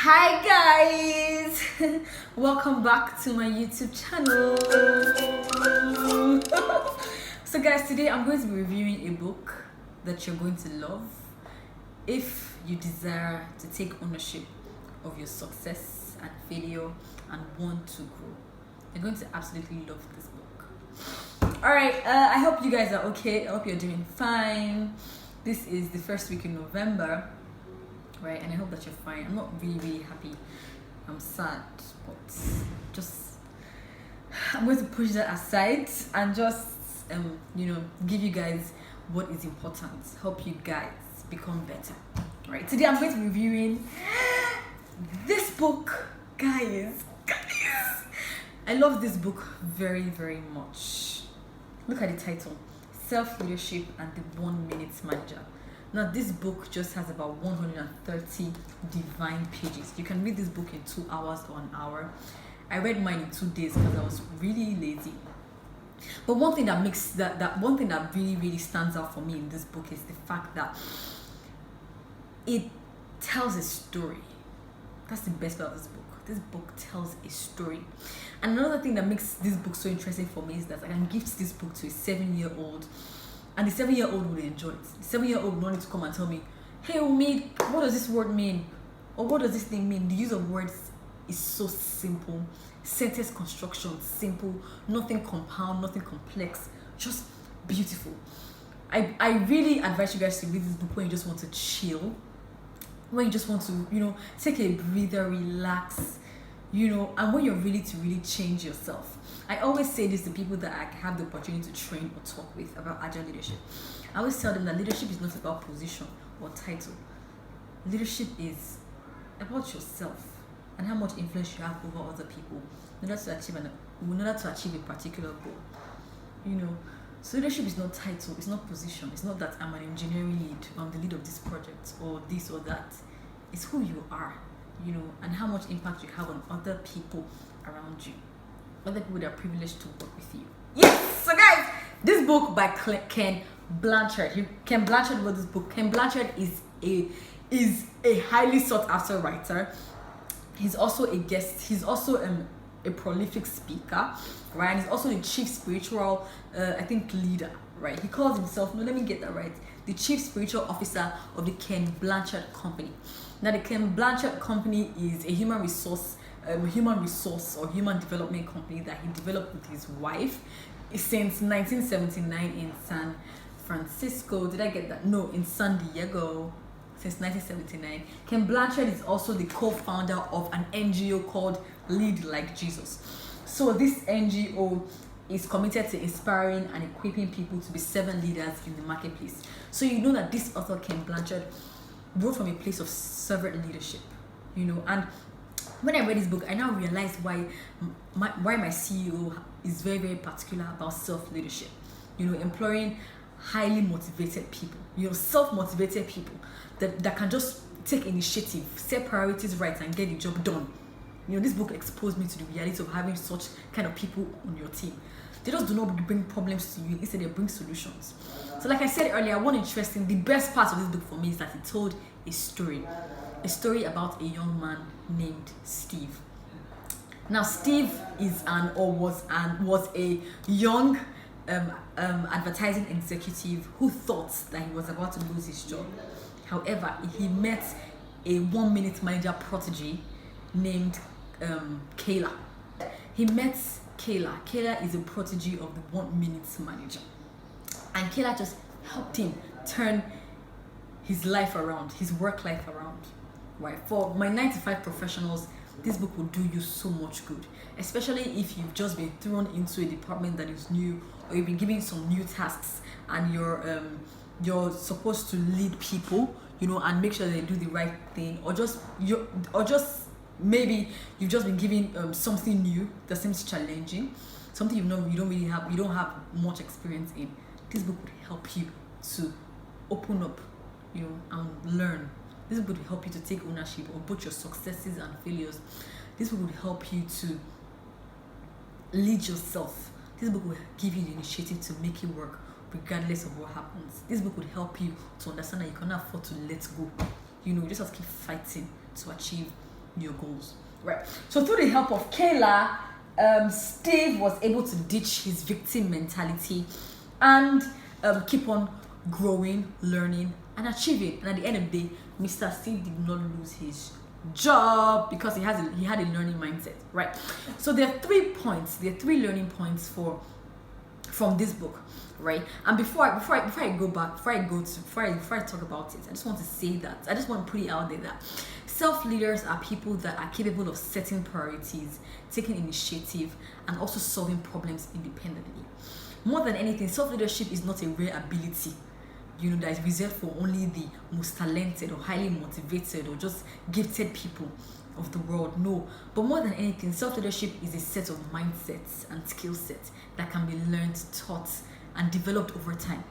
Hi guys, welcome back to my YouTube channel. So guys, today I'm going to be reviewing a book that you're going to love if you desire to take ownership of your success and failure and want to grow. You're going to absolutely love this book. Alright, I hope you guys are okay. I hope you're doing fine. This is the first week in November, right? And I hope that you're fine. I'm not really happy. I'm sad, but I'm going to push that aside and just give you guys what is important, help you guys become better. Right, today I'm going to be reviewing this book, guys. I love this book very much. Look at the title: Self-Leadership and the 1 Minute Manager. Now this book just has about 130 divine pages. You can read this book in 2 hours or an hour. I read mine in 2 days because I was really lazy. But one thing that makes one thing that really stands out for me in this book is the fact that it tells a story. That's the best part of this book. This book tells a story. And another thing that makes this book so interesting for me is that I can gift this book to a 7-year-old, and the 7-year-old will enjoy it. The 7-year-old will not need to come and tell me, "Hey, Umid, what does this word mean? Or what does this thing mean?" The use of words is so simple. Sentence construction, simple. Nothing compound, nothing complex. Just beautiful. I really advise you guys to read this book when you just want to chill. When you just want to, take a breather, relax, and when you're ready to really change yourself. I always say this to people that I have the opportunity to train or talk with about agile leadership. I always tell them that leadership is not about position or title. Leadership is about yourself and how much influence you have over other people in order to achieve a particular goal. So leadership is not title, it's not position, it's not that I'm an engineering lead, I'm the lead of this project or this or that. It's who you are, and how much impact you have on other people around you, other people that are privileged to work with you. Yes. So guys, this book by Ken Blanchard. Ken Blanchard wrote this book. Ken Blanchard is a highly sought after writer. He's also a guest. He's also a prolific speaker, right? And he's also the chief spiritual, leader, right? He calls himself, no, let me get that right, the chief spiritual officer of the Ken Blanchard Company. Now, the Ken Blanchard Company is a human resource or human development company that he developed with his wife since 1979 in San Francisco. Did I get that? No, in San Diego. Since 1979. Ken Blanchard is also the co-founder of an NGO called Lead Like Jesus. So this NGO is committed to inspiring and equipping people to be servant leaders in the marketplace. So you know that this author, Ken Blanchard, wrote from a place of servant leadership, and when I read this book, I now realized why my CEO is very particular about self-leadership, employing highly motivated people, self-motivated people that can just take initiative, set priorities right, and get the job done. This book exposed me to the reality of having such kind of people on your team. They just do not bring problems to you, instead they bring solutions. So like I said earlier, the best part of this book for me is that it told a story about a young man named Steve. Now Steve was a young advertising executive who thought that he was about to lose his job. However, he met a 1 Minute Manager protege named Kayla. He met Kayla. Kayla is a protege of the 1 Minute Manager, and Kayla just helped him turn his life around, his work life around. Right? For my 9-to-5 professionals, this book will do you so much good, especially if you've just been thrown into a department that is new, or you've been given some new tasks, and you're supposed to lead people, and make sure they do the right thing, or just maybe you've just been given something new that seems challenging, something you don't have much experience in. This book would help you to open up, and learn. This book would help you to take ownership of both your successes and failures. This book would help you to lead yourself. This book will give you the initiative to make it work regardless of what happens. This book would help you to understand that you cannot afford to let go. You just have to keep fighting to achieve your goals, right? So through the help of Kayla, Steve was able to ditch his victim mentality and keep on growing, learning, and achieving. And at the end of the day, Mr. Steve did not lose his job because he had a learning mindset, right? So there are 3 learning points from this book, right? And before I talk about it, I just want to say that I just want to put it out there that self-leaders are people that are capable of setting priorities, taking initiative, and also solving problems independently. More than anything, self-leadership is not a rare ability, that is reserved for only the most talented or highly motivated or just gifted people of the world. No, but more than anything, self-leadership is a set of mindsets and skill sets that can be learned, taught, and developed over time.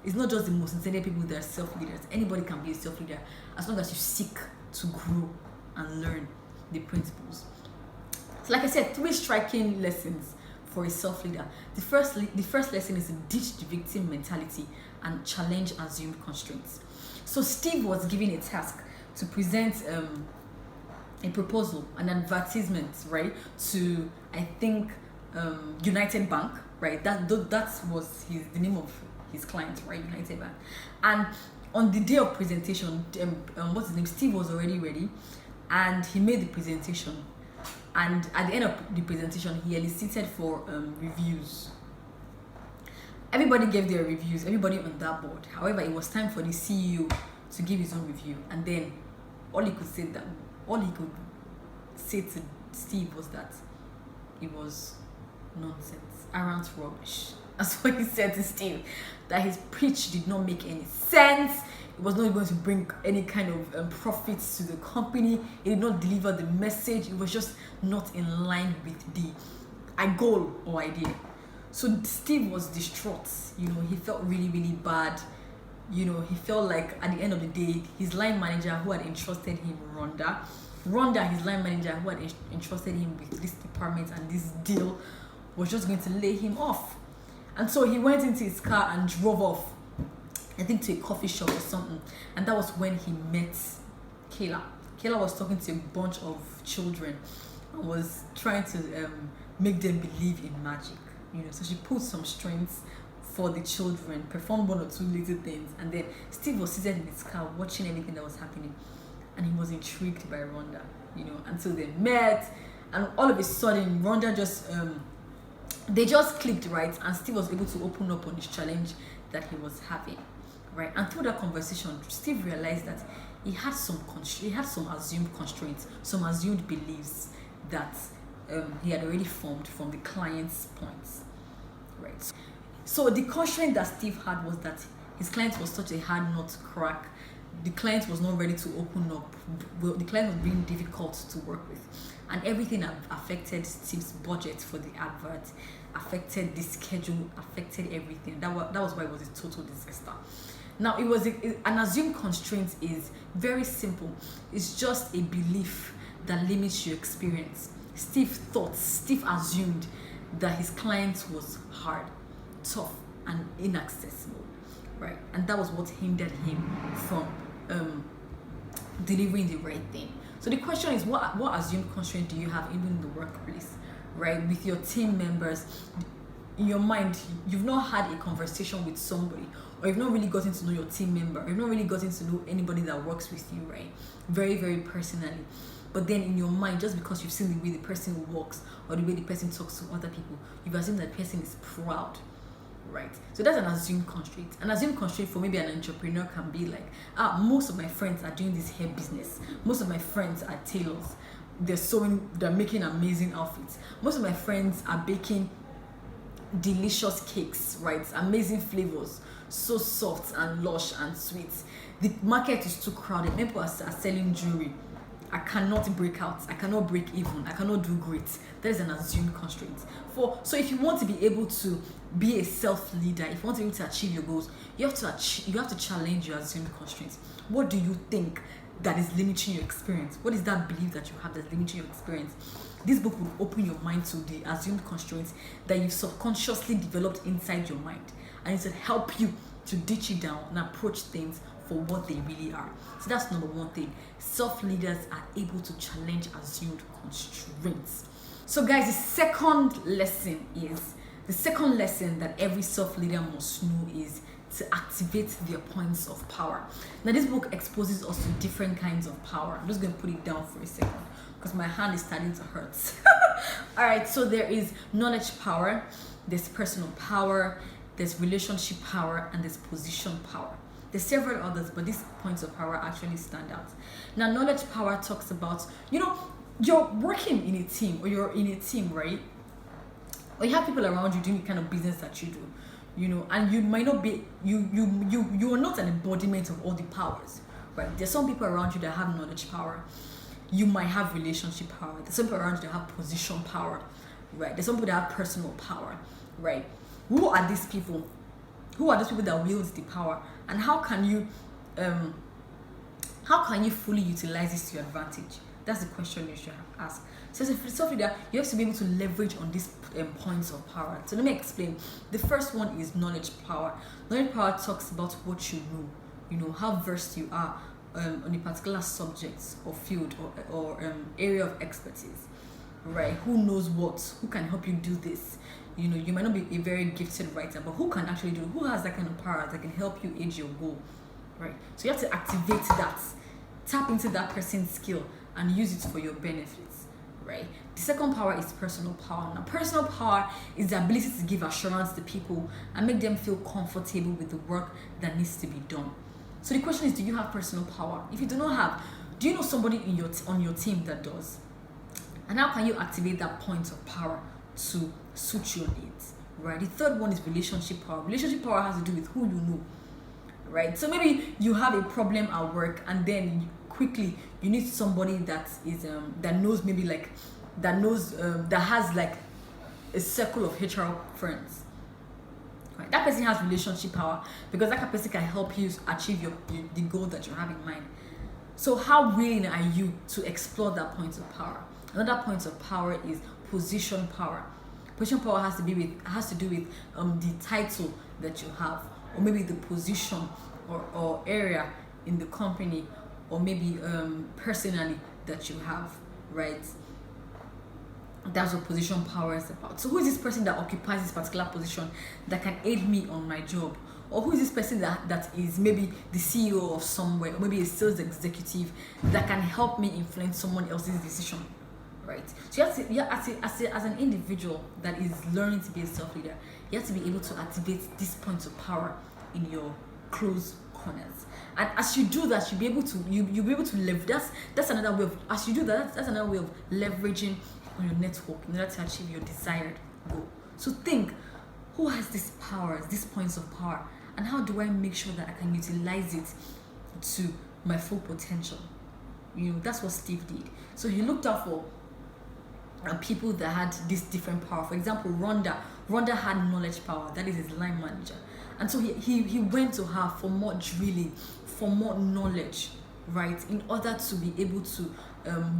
It's not just the most intelligent people that are self-leaders. Anybody can be a self-leader as long as you seek to grow and learn the principles. So like I said, 3 striking lessons for a self-leader. The first lesson is to ditch the victim mentality and challenge assumed constraints. So Steve was given a task to present a proposal, an advertisement, right, to I think United Bank, right? That was the name of his client, right? United Bank. And on the day of presentation, what's his name? Steve was already ready, and he made the presentation. And at the end of the presentation, he elicited for reviews. Everybody gave their reviews, everybody on that board. However, it was time for the CEO to give his own review. And then all he could say to Steve was that it was nonsense, arrant rubbish. That's what he said to Steve. That his pitch did not make any sense. It was not going to bring any kind of profits to the company. It did not deliver the message. It was just not in line with the goal or idea. So Steve was distraught. He felt really, really bad. He felt like at the end of the day, his line manager who had entrusted him, Rhonda, his line manager who had entrusted him with this department and this deal, was just going to lay him off. And so he went into his car and drove off, I think to a coffee shop or something. And that was when he met Kayla. Kayla was talking to a bunch of children and was trying to make them believe in magic. So she pulled some strings for the children, performed 1 or 2 little things, and then Steve was seated in his car watching everything that was happening, and he was intrigued by Rhonda, until they met, and all of a sudden Rhonda they just clicked, right? And Steve was able to open up on this challenge that he was having, right? And through that conversation, Steve realized that he had some assumed constraints, some assumed beliefs that he had already formed from the client's points, right? So the constraint that Steve had was that his client was such a hard nut to crack. The client was not ready to open up. The client was being difficult to work with, and everything affected Steve's budget for the advert, affected the schedule, affected everything. That was why it was a total disaster. Now, it was an assumed constraint is very simple. It's just a belief that limits your experience. Steve assumed that his client was hard, tough, and inaccessible, right? And that was what hindered him from delivering the right thing. So the question is, what assumed constraint do you have even in the workplace, right? With your team members, in your mind, you've not had a conversation with somebody, or you've not really gotten to know your team member, or you've not really gotten to know anybody that works with you, right? Very, very personally. But then in your mind, just because you've seen the way the person walks or the way the person talks to other people, you've assumed that person is proud, right? So that's an assumed constraint. An assumed constraint for maybe an entrepreneur can be like, most of my friends are doing this hair business. Most of my friends are tailors. They're making amazing outfits. Most of my friends are baking delicious cakes, right? Amazing flavors, so soft and lush and sweet. The market is too crowded. People are selling jewelry. I cannot break out. I cannot break even. I cannot do great. That is an assumed constraint. So if you want to be able to be a self-leader, if you want to be able to achieve your goals, you have to challenge your assumed constraints. What do you think that is limiting your experience? What is that belief that you have that's limiting your experience? This book will open your mind to the assumed constraints that you've subconsciously developed inside your mind, and it will help you to ditch it down and approach things for what they really are. So that's number one thing. Self-leaders are able to challenge assumed constraints. So guys, the second lesson that every self-leader must know is to activate their points of power. Now this book exposes us to different kinds of power. I'm just going to put it down for a second because my hand is starting to hurt. All right, so there is knowledge power, there's personal power, there's relationship power, and there's position power. There's several others, but these points of power actually stand out. Now knowledge power talks about, you're working in a team, or you're in a team, right? Or you have people around you doing the kind of business that you do, and you might not be, you are not an embodiment of all the powers, right? There's some people around you that have knowledge power. You might have relationship power. There's some people around you that have position power, right? There's some people that have personal power, right? Who are these people? Who are those people that wield the power? And how can you fully utilize this to your advantage? That's the question you should ask. So as a self-leader, you have to be able to leverage on these points of power. So let me explain. The first one is knowledge power. Knowledge power talks about what you know, how versed you are on a particular subject or field or area of expertise, right? Who knows what? Who can help you do this? You might not be a very gifted writer, but who can actually do it? Who has that kind of power that can help you aid your goal, right? So you have to activate that, tap into that person's skill and use it for your benefits, right? The second power is personal power. Now, personal power is the ability to give assurance to people and make them feel comfortable with the work that needs to be done. So the question is, do you have personal power? If you do not have, do you know somebody on your team that does? And how can you activate that point of power to suit your needs, right? The third one is relationship power. Relationship power has to do with who you know, right? So maybe you have a problem at work, and then quickly you need somebody that is that knows, maybe like that has like a circle of HR friends, right? That person has relationship power because that person can help you achieve the goal that you have in mind. So how willing are you to explore that point of power? Another point of power is position power. Position power has to do with the title that you have, or maybe the position or area in the company, or maybe personally that you have, right? That's what position power is about. So who is this person that occupies this particular position that can aid me on my job? Or who is this person that is maybe the CEO of somewhere, or maybe a sales executive that can help me influence someone else's decision? Right. So as an individual that is learning to be a self-leader, you have to be able to activate these points of power in your close corners. And as you do that, you'll be able to leverage. That's another way of, as you do that, that's another way of leveraging on your network in order to achieve your desired goal. So think, who has these powers, these points of power, and how do I make sure that I can utilize it to my full potential? That's what Steve did. So he looked out for people that had this different power. For example, Rhonda had knowledge power. That is his line manager, and so he went to her for more drilling, for more knowledge, right, in order to be able to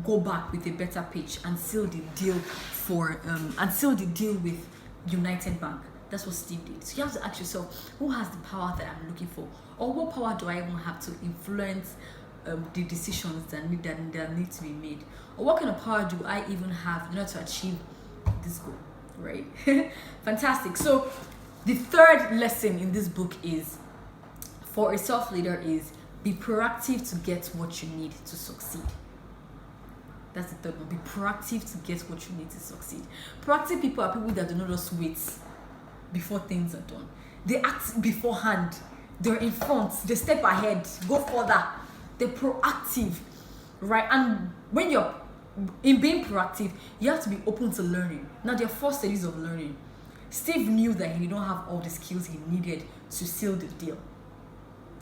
go back with a better pitch and seal the deal with United Bank. That's what Steve did. So you have to ask yourself, who has the power that I'm looking for, or what power do I even have to influence the decisions that need to be made, or what kind of power do I even have in order to achieve this goal, right? Fantastic. So the third lesson in this book is, for a self-leader, is be proactive to get what you need to succeed. That's the third one. Be proactive to get what you need to succeed. Proactive people are people that do not just wait before things are done. They act beforehand. They're in front. They step ahead. Go further. They're proactive, right? And when you're in being proactive, you have to be open to learning. Now, there are 4 stages of learning. Steve knew that he didn't have all the skills he needed to seal the deal,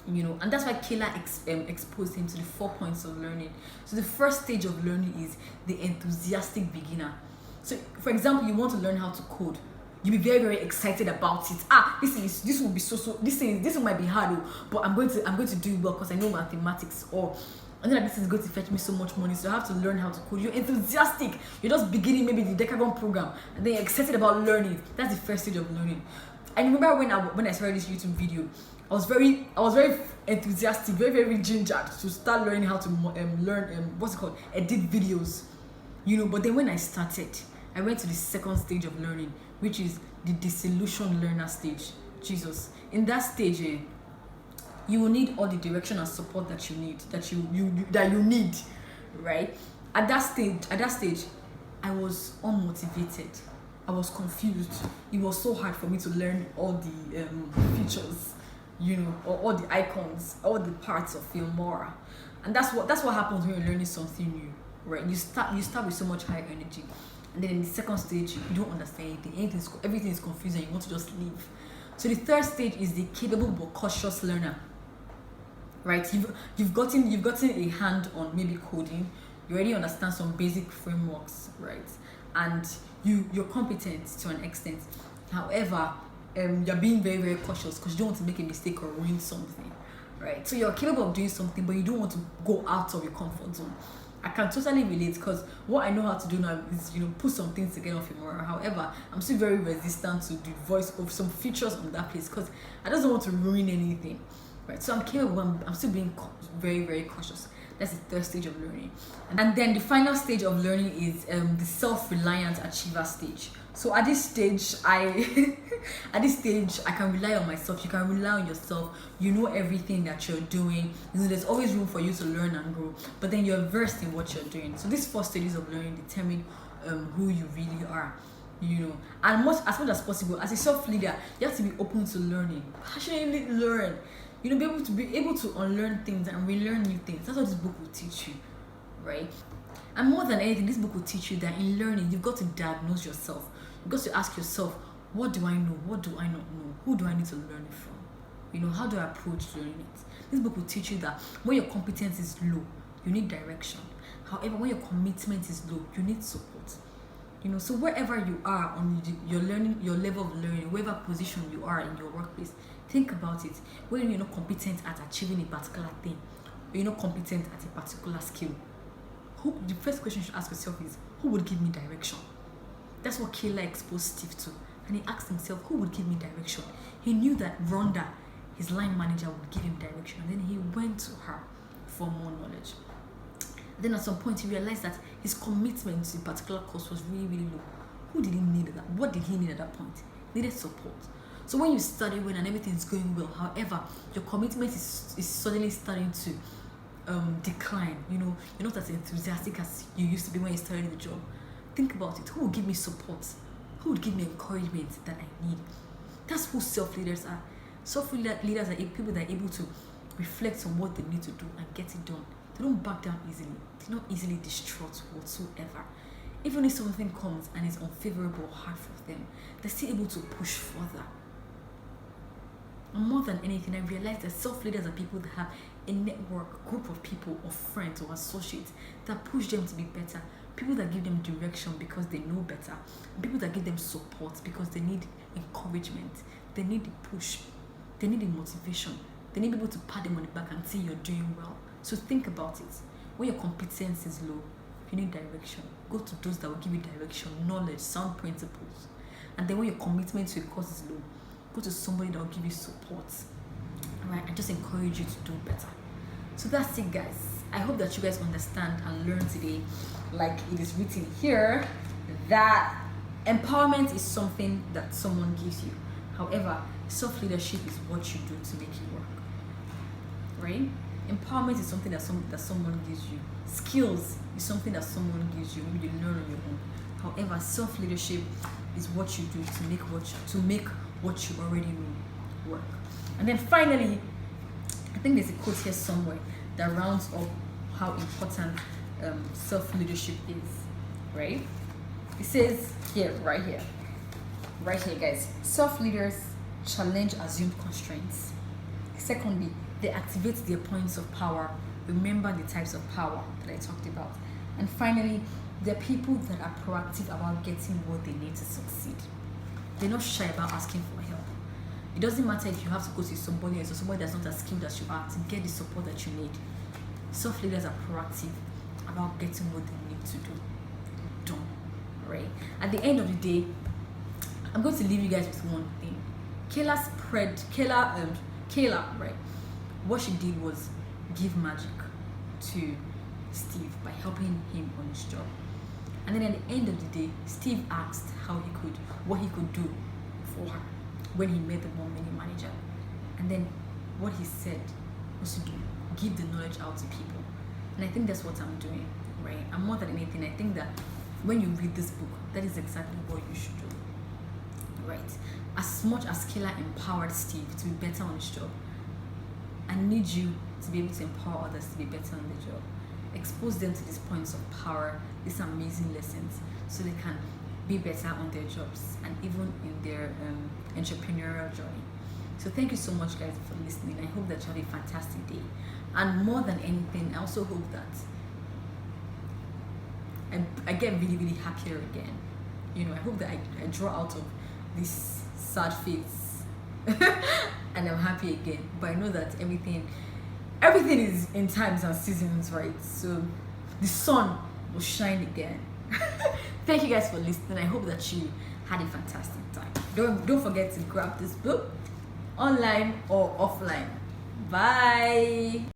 and that's why Kayla exposed him to the 4 points of learning. So the first stage of learning is the enthusiastic beginner. So, for example, you want to learn how to code. You'll be very, very excited about it. This will be this one might be hard, but I'm going to do well because I know mathematics, or I know that this is going to fetch me so much money, so I have to learn how to code. You're enthusiastic. You're just beginning maybe the Decagon program, and then you're excited about learning. That's the first stage of learning. I remember when I started this YouTube video, I was very enthusiastic, very gingered to start learning how to learn what's it called, edit videos, But then when I started, I went to the second stage of learning, which is the disillusioned learner stage. Jesus, in that stage, you will need all the direction and support that you need, that you need, right? At that stage, I was unmotivated. I was confused. It was so hard for me to learn all the features, or all the icons, all the parts of Filmora. And that's what happens when you're learning something new, right? You start with so much high energy, and then in the second stage, you don't understand anything. Everything is confusing. You want to just leave. So the third stage is the capable but cautious learner, right? You've gotten a hand on maybe coding. You already understand some basic frameworks, right? And you're competent to an extent. However, you're being very cautious because you don't want to make a mistake or ruin something, right? So you're capable of doing something, but you don't want to go out of your comfort zone. I can totally relate, because what I know how to do now is put some things together for tomorrow. However, I'm still very resistant to the voice of some features on that place because I just don't want to ruin anything, right? So I'm capable. I'm still being very cautious. That's the third stage of learning. And then the final stage of learning is the self-reliant achiever stage. So at this stage, I can rely on myself. You can rely on yourself. You know everything that you're doing. There's always room for you to learn and grow. But then you're versed in what you're doing. So these 4 stages of learning determine who you really are. And as much as possible, as a self-leader, you have to be open to learning. Passionately learn. Be able to unlearn things and relearn new things. That's what this book will teach you, right? And more than anything, this book will teach you that in learning, you've got to diagnose yourself. You've got to ask yourself, what do I know? What do I not know? Who do I need to learn it from? How do I approach learning it? This book will teach you that when your competence is low, you need direction. However, when your commitment is low, you need support. So wherever you are on your level of learning, wherever position you are in your workplace, think about it. When you're not competent at achieving a particular thing, or you're not competent at a particular skill, the first question you should ask yourself is, who would give me direction? That's what Kayla exposed Steve to. And he asked himself, who would give me direction? He knew that Rhonda, his line manager, would give him direction. And then he went to her for more knowledge. Then at some point, he realized that his commitment to a particular course was really low. Who did he need at that? What did he need at that point? He needed support. So when you study well and everything's going well, however, your commitment is suddenly starting to decline. You're not as enthusiastic as you used to be when you started the job. Think about it. Who will give me support? Who would give me encouragement that I need? That's who self-leaders are. Self-leaders are people that are able to reflect on what they need to do and get it done. They don't back down easily. They're not easily distraught whatsoever. Even if something comes and is unfavorable or hard for them, they're still able to push further. And more than anything, I realized that self-leaders are people that have a network, group of people or friends or associates that push them to be better. People that give them direction because they know better. People that give them support because they need encouragement. They need the push. They need the motivation. They need people to pat them on the back and say you're doing well. So think about it. When your competence is low, you need direction. Go to those that will give you direction, knowledge, sound principles. And then when your commitment to a cause is low, go to somebody that will give you support. Alright, I just encourage you to do better. So that's it, guys. I hope that you guys understand and learn today, like it is written here, that empowerment is something that someone gives you. However, self-leadership is what you do to make it work. Right? Empowerment is something that someone gives you. Skills is something that someone gives you. Maybe you learn on your own. However, self-leadership is what you do to make what you already know work. And then finally, I think there's a quote here somewhere that rounds up how important self-leadership is, right? It says here, right here, guys. Self-leaders challenge assumed constraints. Secondly, they activate their points of power. Remember the types of power that I talked about. And finally, they're people that are proactive about getting what they need to succeed. They're not shy about asking for help. It doesn't matter if you have to go to somebody else or somebody that's not as skilled as you are to get the support that you need. Self-leaders are proactive about getting what they need to do done, right? At the end of the day, I'm going to leave you guys with one thing. Kayla, right? What she did was give magic to Steve by helping him on his job. And then at the end of the day, Steve asked what he could do for her when he met the 1 million manager. And then what he said was to give the knowledge out to people. And I think that's what I'm doing, right? And more than anything, I think that when you read this book, that is exactly what you should do, right? As much as Kayla empowered Steve to be better on his job, I need you to be able to empower others to be better on their job. Expose them to these points of power, these amazing lessons, so they can be better on their jobs and even in their entrepreneurial journey. So thank you so much, guys, for listening. I hope that you have a fantastic day. And more than anything, I also hope that I get really, really happier again. You know, I hope that I draw out of this sad phase and I'm happy again. But I know that everything is in times and seasons, right? So the sun will shine again. Thank you guys for listening. I hope that you had a fantastic time. Don't forget to grab this book online or offline. Bye.